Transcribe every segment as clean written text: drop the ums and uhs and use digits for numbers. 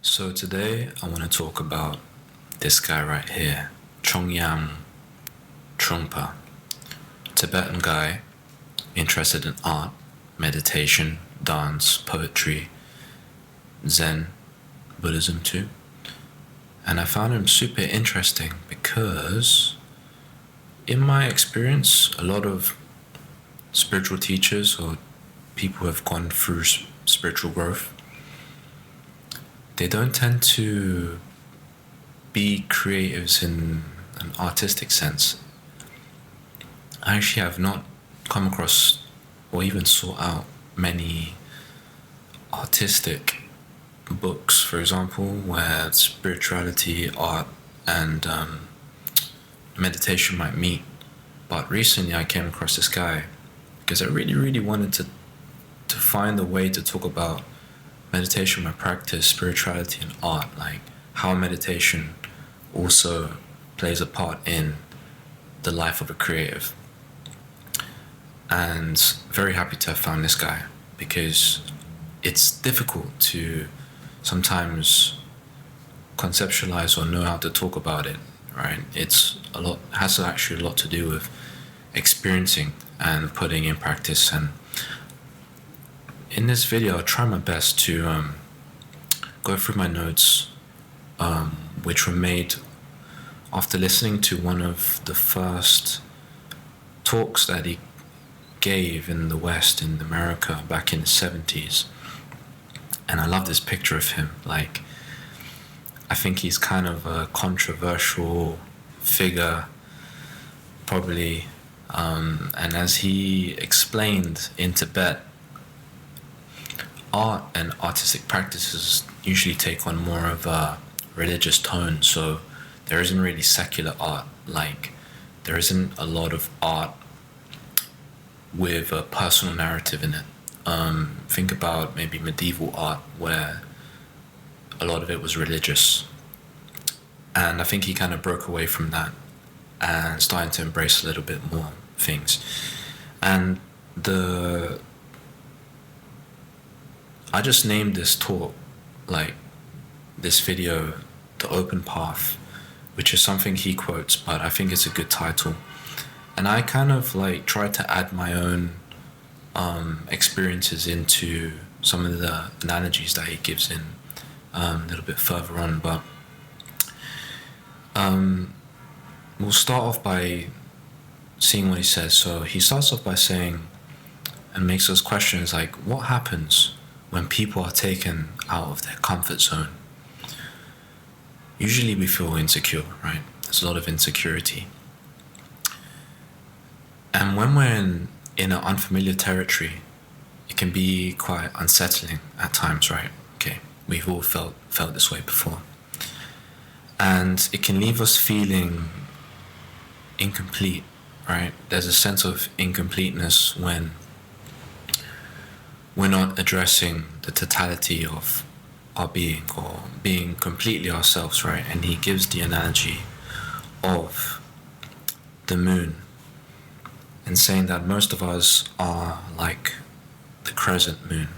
So today I want to talk about this guy right here, Chogyam Trungpa, Tibetan guy interested in art, meditation, dance, poetry, Zen, Buddhism too. And I found him super interesting because, in my experience, a lot of spiritual teachers or people who have gone through spiritual growth, they don't tend to be creatives in an artistic sense. I actually have not come across or even sought out many artistic books, for example, where spirituality, art, and meditation might meet. But recently I came across this guy because I really wanted to find a way to talk about meditation, my practice, spirituality, and art, like how meditation also plays a part in the life of a creative. And very happy to have found this guy because it's difficult to sometimes conceptualize or know how to talk about it, right? Has actually a lot to do with experiencing and putting in practice. And in this video, I'll try my best to go through my notes, which were made after listening to one of the first talks that he gave in the West, in America, back in the 70s. And I love this picture of him. Like, I think he's kind of a controversial figure, probably. And as he explained in Tibet, art and artistic practices usually take on more of a religious tone. So there isn't really secular art. Like, there isn't a lot of art with a personal narrative in it. Think about maybe medieval art where a lot of it was religious. And I think he kind of broke away from that and started to embrace a little bit more things. And I just named this talk, like this video, The Open Path, which is something he quotes, but I think it's a good title. And I kind of like tried to add my own experiences into some of the analogies that he gives in a little bit further on. But we'll start off by seeing what he says. So he starts off by saying, and makes those questions like, what happens when people are taken out of their comfort zone? Usually we feel insecure, right? There's a lot of insecurity. And when we're in an unfamiliar territory, it can be quite unsettling at times, right? Okay, we've all felt this way before. And it can leave us feeling incomplete, right? There's a sense of incompleteness when we're not addressing the totality of our being or being completely ourselves, right? And he gives the analogy of the moon and saying that most of us are like the crescent moon,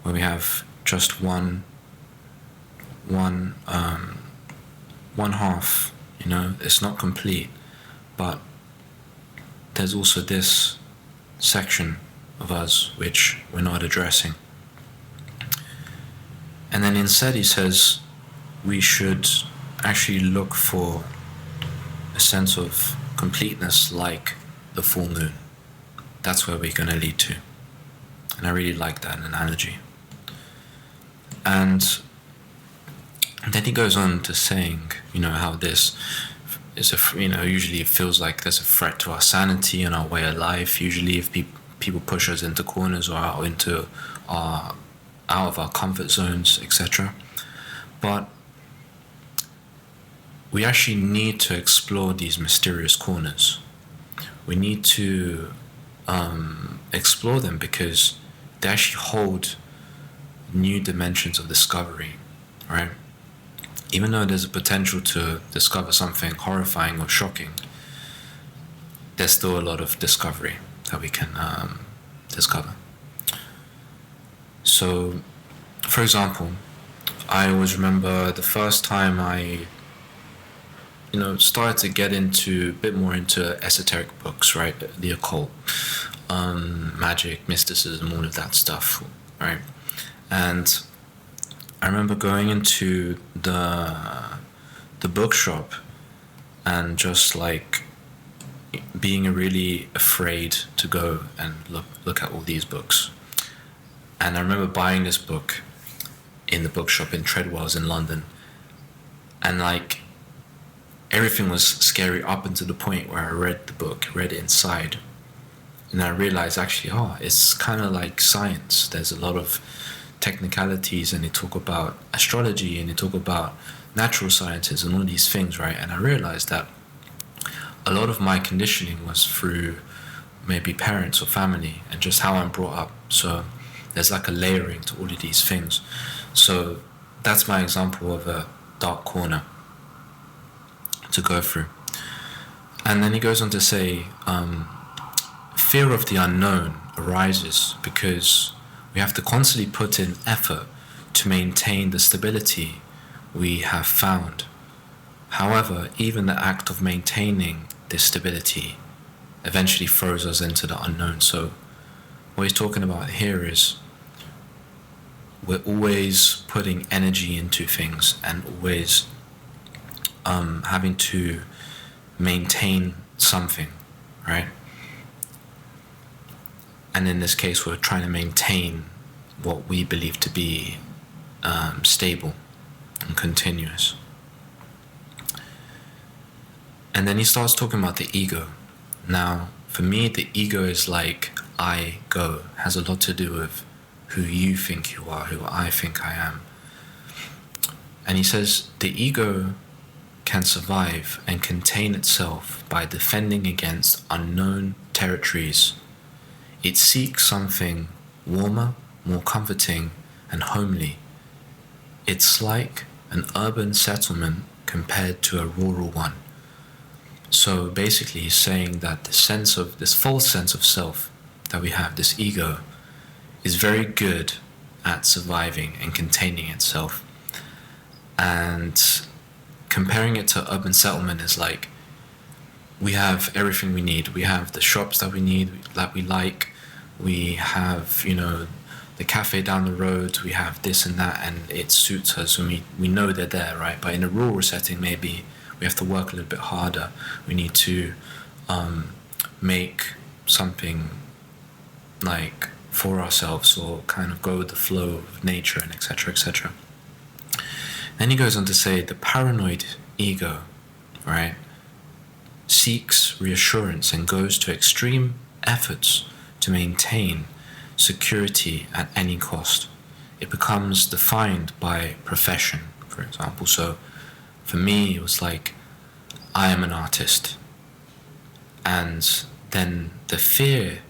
where we have just one half, it's not complete, but there's also this section of us which we're not addressing. And then instead he says we should actually look for a sense of completeness like the full moon. That's where we're going to lead to. And I really like that analogy. And then he goes on to saying, how this is usually it feels like there's a threat to our sanity and our way of life. Usually if people push us into corners or out of our comfort zones, etc. But we actually need to explore these mysterious corners. We need to explore them because they actually hold new dimensions of discovery, right? Even though there's a potential to discover something horrifying or shocking, there's still a lot of discovery that we can discover. So, for example, I always remember the first time I, started to get into a bit more into esoteric books, right? The occult, magic, mysticism, all of that stuff, right? And I remember going into the bookshop and just like being really afraid to go and look at all these books. And I remember buying this book in the bookshop in Treadwell's in London, and like everything was scary up until the point where I read the book, read it inside, and I realized actually, it's kind of like science. There's a lot of technicalities, and they talk about astrology, and they talk about natural sciences and all these things, right? And I realized that a lot of my conditioning was through maybe parents or family and just how I'm brought up. So there's like a layering to all of these things. So that's my example of a dark corner to go through. And then he goes on to say, fear of the unknown arises because we have to constantly put in effort to maintain the stability we have found. However, even the act of maintaining this stability eventually throws us into the unknown. So what he's talking about here is we're always putting energy into things and always having to maintain something, right? And in this case, we're trying to maintain what we believe to be stable and continuous. And then he starts talking about the ego. Now, for me, the ego is like I go, has a lot to do with who you think you are, who I think I am. And he says the ego can survive and contain itself by defending against unknown territories. It seeks something warmer, more comforting, and homely. It's like an urban settlement compared to a rural one. So basically he's saying that this false sense of self that we have, this ego, is very good at surviving and containing itself. And comparing it to urban settlement is like we have everything we need. We have the shops that we need, that we like. We have, the cafe down the road. We have this and that, and it suits us, and we know they're there, right? But in a rural setting, maybe we have to work a little bit harder. We need to make something like for ourselves, or kind of go with the flow of nature, and etc., etc. Then he goes on to say the paranoid ego, right, seeks reassurance and goes to extreme efforts to maintain security at any cost. It becomes defined by profession, for example. So for me, it was like, I am an artist. And then the fear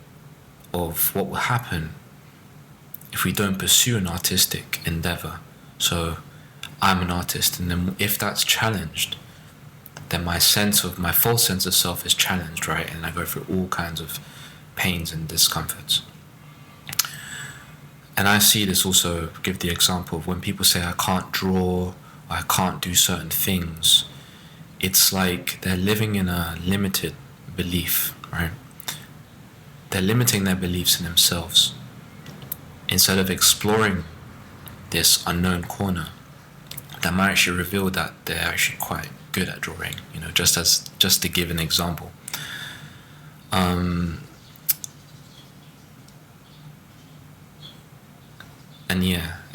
of what will happen if we don't pursue an artistic endeavor. So I'm an artist, and then if that's challenged, then my false sense of self is challenged, right? And I go through all kinds of pains and discomforts. And I see this also, give the example of when people say I can't draw, or I can't do certain things. It's like they're living in a limited belief, right? They're limiting their beliefs in themselves instead of exploring this unknown corner that might actually reveal that they're actually quite good at drawing, just to give an example.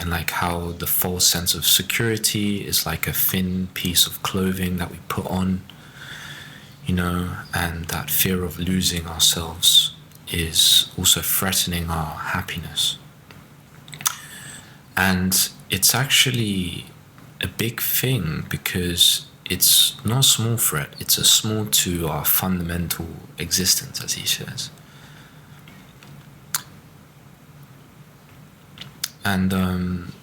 And like how the false sense of security is like a thin piece of clothing that we put on, and that fear of losing ourselves is also threatening our happiness. And it's actually a big thing because it's not a small threat, it's a small to our fundamental existence, as he says. And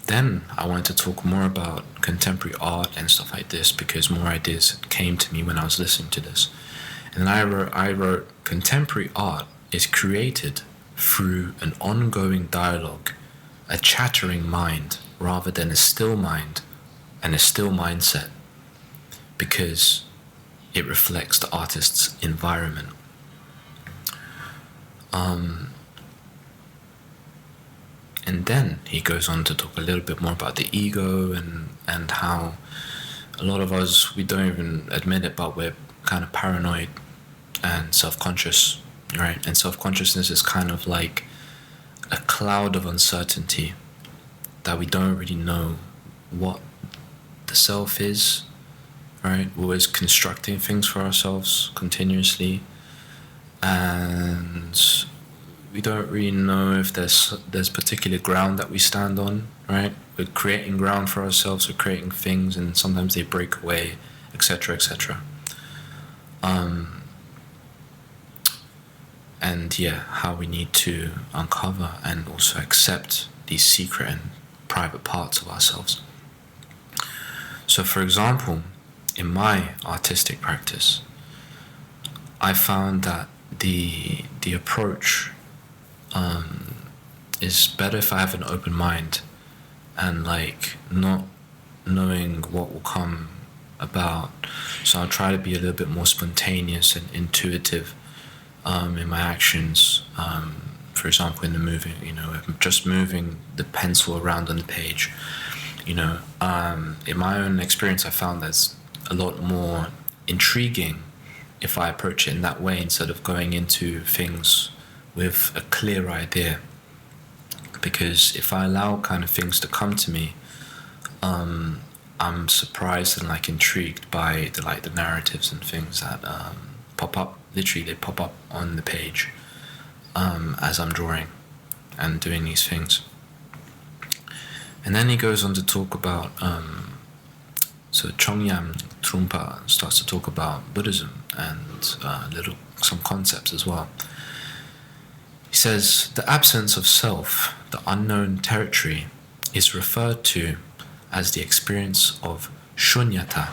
then I wanted to talk more about contemporary art and stuff like this because more ideas came to me when I was listening to this. And then I wrote contemporary art is created through an ongoing dialogue a chattering mind rather than a still mind and a still mindset, because it reflects the artist's environment. And then he goes on to talk a little bit more about the ego and how a lot of us, we don't even admit it, but we're kind of paranoid and self-conscious, right? And self-consciousness is kind of like a cloud of uncertainty that we don't really know what the self is, right? We're always constructing things for ourselves continuously, and we don't really know if there's particular ground that we stand on, right? We're creating ground for ourselves, we're creating things, and sometimes they break away, etc., etc. And yeah, how we need to uncover and also accept these secret and private parts of ourselves. So, for example, in my artistic practice, I found that the approach is better if I have an open mind and like not knowing what will come about. So I'll try to be a little bit more spontaneous and intuitive in my actions. For example, in the moving, just moving the pencil around on the page. In my own experience, I found that's a lot more intriguing if I approach it in that way instead of going into things with a clear idea. Because if I allow kind of things to come to me, I'm surprised and like intrigued by the narratives and things that pop up. Literally, they pop up on the page as I'm drawing and doing these things. And then he goes on to talk about, so Chogyam Trungpa starts to talk about Buddhism and some concepts as well. He says, the absence of self, the unknown territory, is referred to as the experience of shunyata.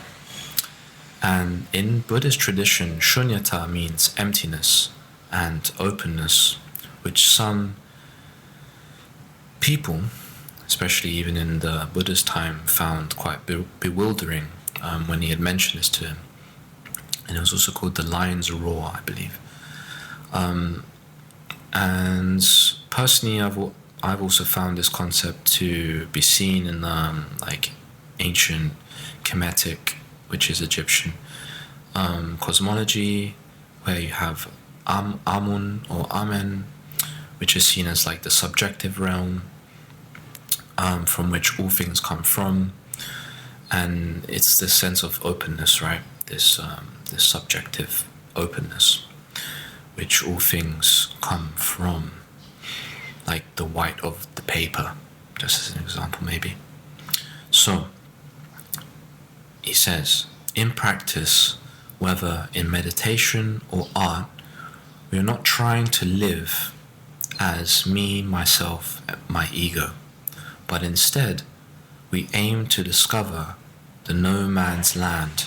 And in Buddhist tradition, shunyata means emptiness and openness, which some people, especially even in the Buddha's time, found quite bewildering when he had mentioned this to him. And it was also called the lion's roar, I believe. And personally, I've also found this concept to be seen in ancient Kemetic, which is Egyptian, cosmology, where you have Amun or Amen, which is seen as like the subjective realm, from which all things come from, and it's this sense of openness, right? This subjective openness, which all things come from, like the white of the paper, just as an example, maybe. So, he says, in practice, whether in meditation or art, we are not trying to live as me, myself, my ego, but instead, we aim to discover the no man's land,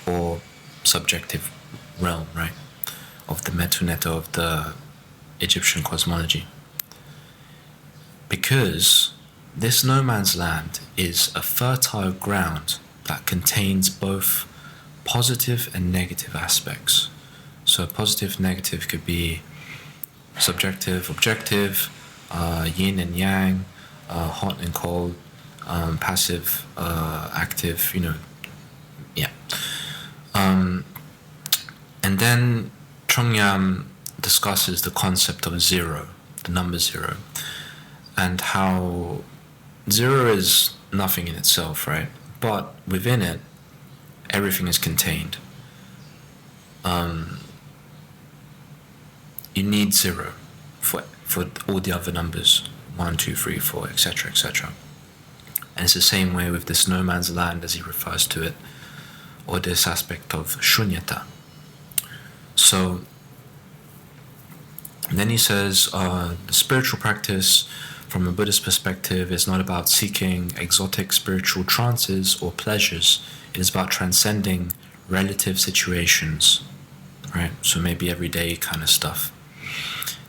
or subjective realm, right, of the Metuneta of the Egyptian cosmology. Because this no man's land is a fertile ground that contains both positive and negative aspects. So positive, negative could be subjective, objective, yin and yang, hot and cold, passive, active, yeah. And then Chogyam discusses the concept of zero, the number zero, and how zero is nothing in itself, right? But within it, everything is contained. You need zero for all the other numbers, 1, 2, 3, 4, etc., etc. And it's the same way with this no man's land, as he refers to it, or this aspect of shunyata. So then he says, the spiritual practice from a Buddhist perspective is not about seeking exotic spiritual trances or pleasures. It is about transcending relative situations, right? So maybe everyday kind of stuff.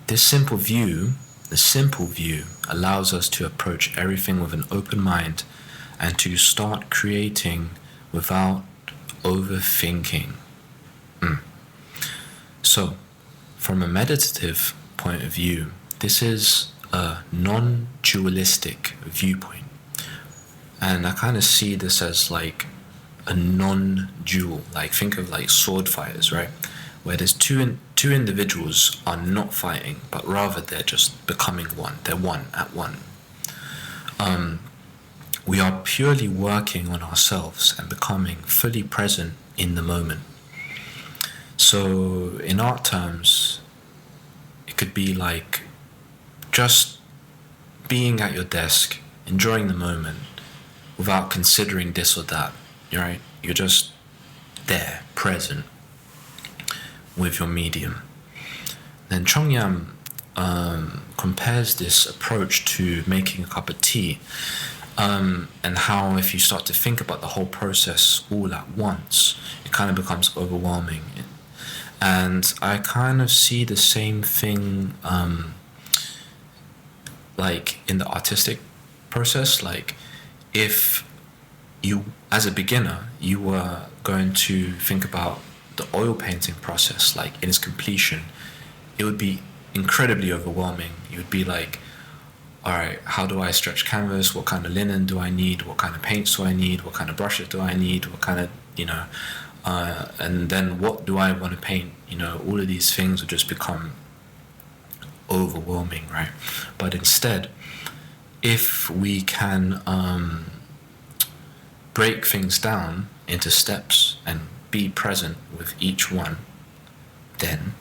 This simple view The simple view allows us to approach everything with an open mind and to start creating without overthinking. So, from a meditative point of view, this is a non-dualistic viewpoint. And I kind of see this as like a non-dual, like think of like sword fighters, right? Where there's two individuals are not fighting, but rather they're just becoming one. They're one at one. We are purely working on ourselves and becoming fully present in the moment. So in art terms, it could be like just being at your desk, enjoying the moment without considering this or that, right? You're just there, present with your medium. Then Chogyam compares this approach to making a cup of tea, and how if you start to think about the whole process all at once, it kind of becomes overwhelming. And I kind of see the same thing like in the artistic process. Like if you, as a beginner, you were going to think about the oil painting process, like in its completion, it would be incredibly overwhelming. You would be like, all right, how do I stretch canvas? What kind of linen do I need? What kind of paints do I need? What kind of brushes do I need? What kind of, and then what do I want to paint? All of these things would just become overwhelming, right? But instead, if we can break things down into steps and be present with each one, then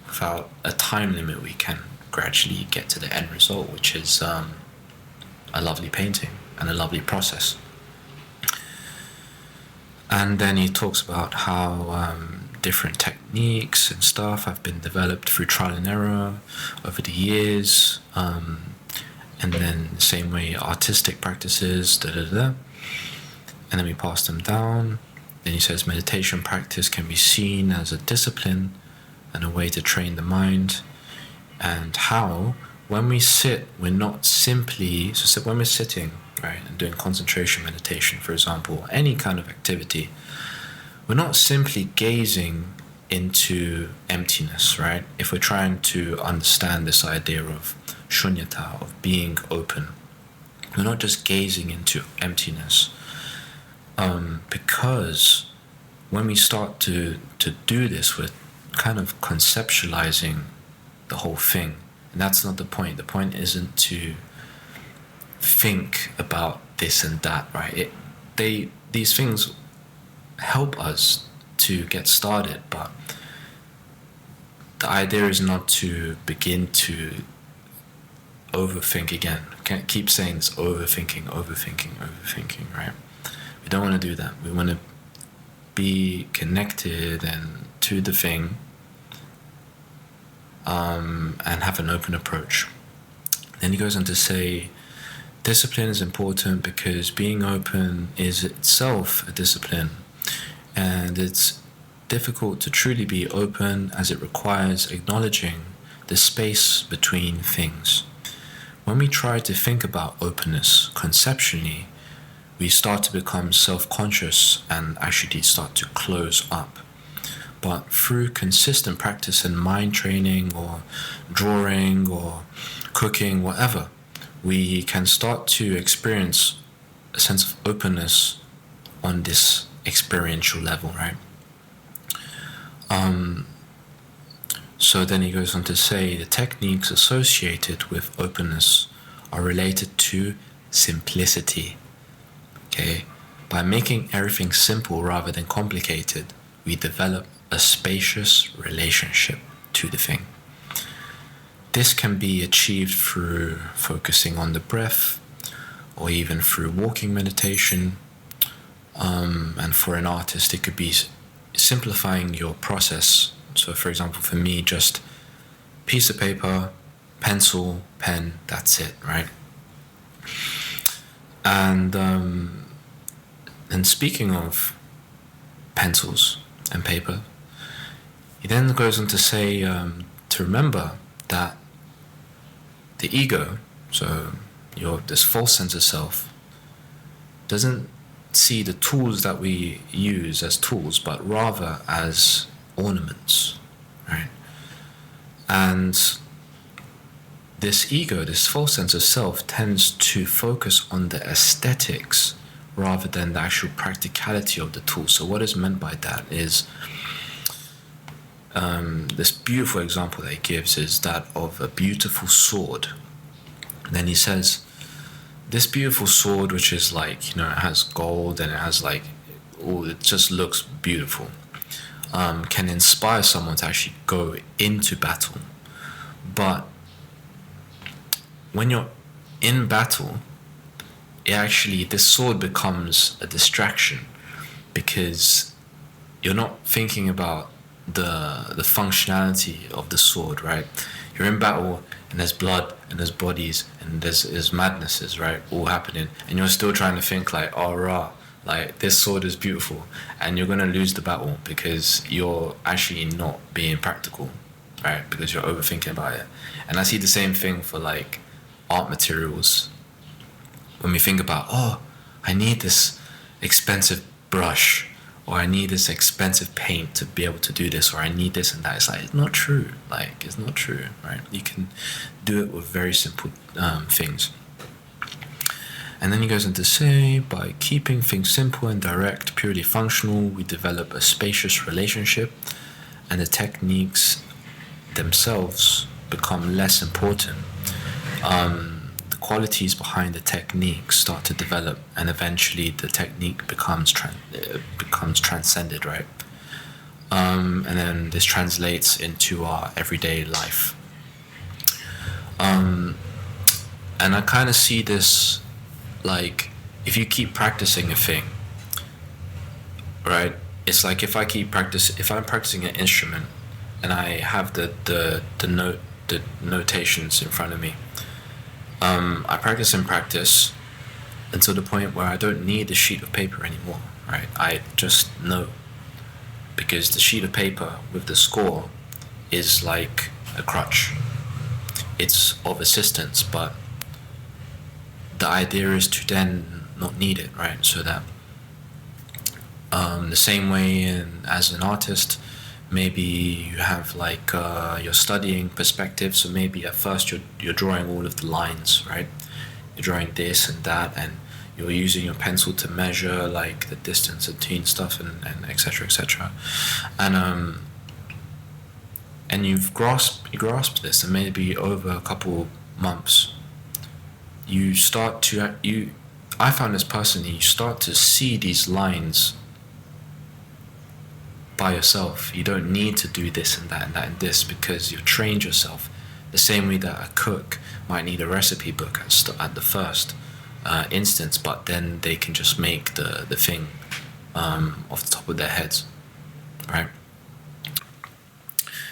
without a time limit, we can gradually get to the end result, which is a lovely painting and a lovely process. And then he talks about how different techniques and stuff have been developed through trial and error over the years, and then the same way artistic practices, and then we pass them down. Then he says meditation practice can be seen as a discipline and a way to train the mind, and how when we sit, we're not simply, so when we're sitting, right, and doing concentration meditation, for example, any kind of activity, we're not simply gazing into emptiness, right? If we're trying to understand this idea of shunyata, of being open, we're not just gazing into emptiness, because when we start to do this, we're kind of conceptualizing the whole thing. And that's not the point. The point isn't to think about this and that, right? These things help us to get started, but the idea is not to begin to overthink again. I can't keep saying this overthinking, right? We don't want to do that. We want to be connected and to the thing, and have an open approach. Then he goes on to say, discipline is important because being open is itself a discipline, and it's difficult to truly be open as it requires acknowledging the space between things. When we try to think about openness conceptually, we start to become self-conscious and actually start to close up. But through consistent practice in mind training or drawing or cooking, whatever, we can start to experience a sense of openness on this experiential level, right? So then he goes on to say the techniques associated with openness are related to simplicity. Okay? By making everything simple rather than complicated, we develop a spacious relationship to the thing. This can be achieved through focusing on the breath, or even through walking meditation. And for an artist, it could be simplifying your process. So, for example, for me, just piece of paper, pencil, pen, that's it, right? And speaking of pencils and paper, he then goes on to say to remember that the ego, so this false sense of self, doesn't see the tools that we use as tools, but rather as ornaments, right? And this ego, this false sense of self, tends to focus on the aesthetics rather than the actual practicality of the tool. So what is meant by that is, this beautiful example that he gives is that of a beautiful sword. And then he says, this beautiful sword, which is like, it has gold and it has like, it just looks beautiful, can inspire someone to actually go into battle. But when you're in battle, this sword becomes a distraction, because you're not thinking about the functionality of the sword, right? You're in battle and there's blood and there's bodies and there's madnesses, right, all happening, and you're still trying to think like, oh rah, like this sword is beautiful, and you're gonna lose the battle because you're actually not being practical, right? Because you're overthinking about it. And I see the same thing for like art materials. When we think about, oh, I need this expensive brush, or I need this expensive paint to be able to do this, or I need this and that. It's like, it's not true. Like, it's not true, right? You can do it with very simple things. And then he goes on to say, by keeping things simple and direct, purely functional, we develop a spacious relationship, and the techniques themselves become less important. The qualities behind the technique start to develop, and eventually the technique becomes transcended, right? And then this translates into our everyday life. And I kind of see this like, if you keep practicing a thing, right? It's like if I'm practicing an instrument and I have the notations in front of me. I practice and practice until the point where I don't need the sheet of paper anymore, right? I just know, because the sheet of paper with the score is like a crutch. It's of assistance, but the idea is to then not need it, right? So that the same way as an artist, maybe you have like you're studying perspective, so maybe at first you're drawing all of the lines, right? You're drawing this and that, and you're using your pencil to measure like the distance between stuff and etc. And you've grasped this, and maybe over a couple months you start to I found this personally, you start to see these lines by yourself. You don't need to do this and that and that and this, because you've trained yourself. The same way that a cook might need a recipe book at the first instance, but then they can just make the thing off the top of their heads, right?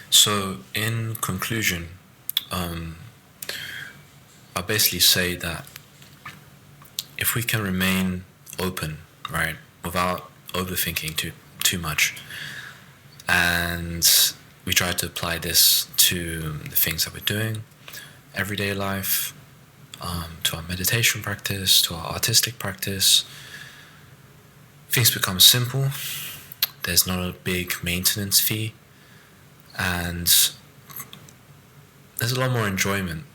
So in conclusion, I basically say that if we can remain open, right, without overthinking too much, and we try to apply this to the things that we're doing, everyday life, to our meditation practice, to our artistic practice, things become simple. There's not a big maintenance fee, and there's a lot more enjoyment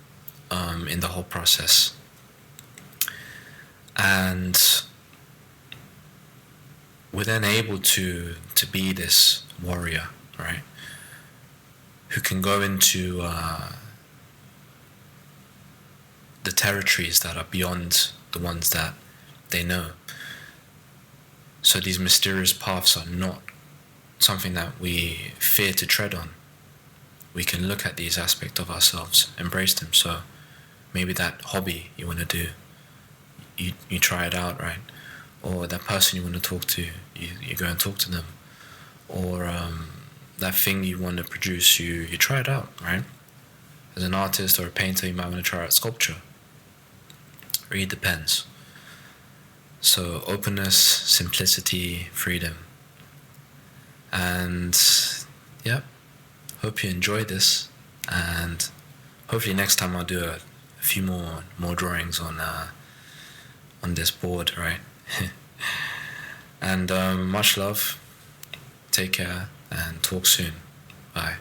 in the whole process. And we're then able to be this warrior, right, who can go into the territories that are beyond the ones that they know. So these mysterious paths are not something that we fear to tread on. We can look at these aspects of ourselves, embrace them. So maybe that hobby you want to do, you try it out, right? Or that person you want to talk to, you go and talk to them. Or that thing you want to produce, you try it out, right? As an artist or a painter, you might want to try out sculpture. It really depends. So openness, simplicity, freedom. And yeah, hope you enjoyed this, and hopefully next time I'll do a few more drawings on this board, right? And much love. Take care and talk soon. Bye.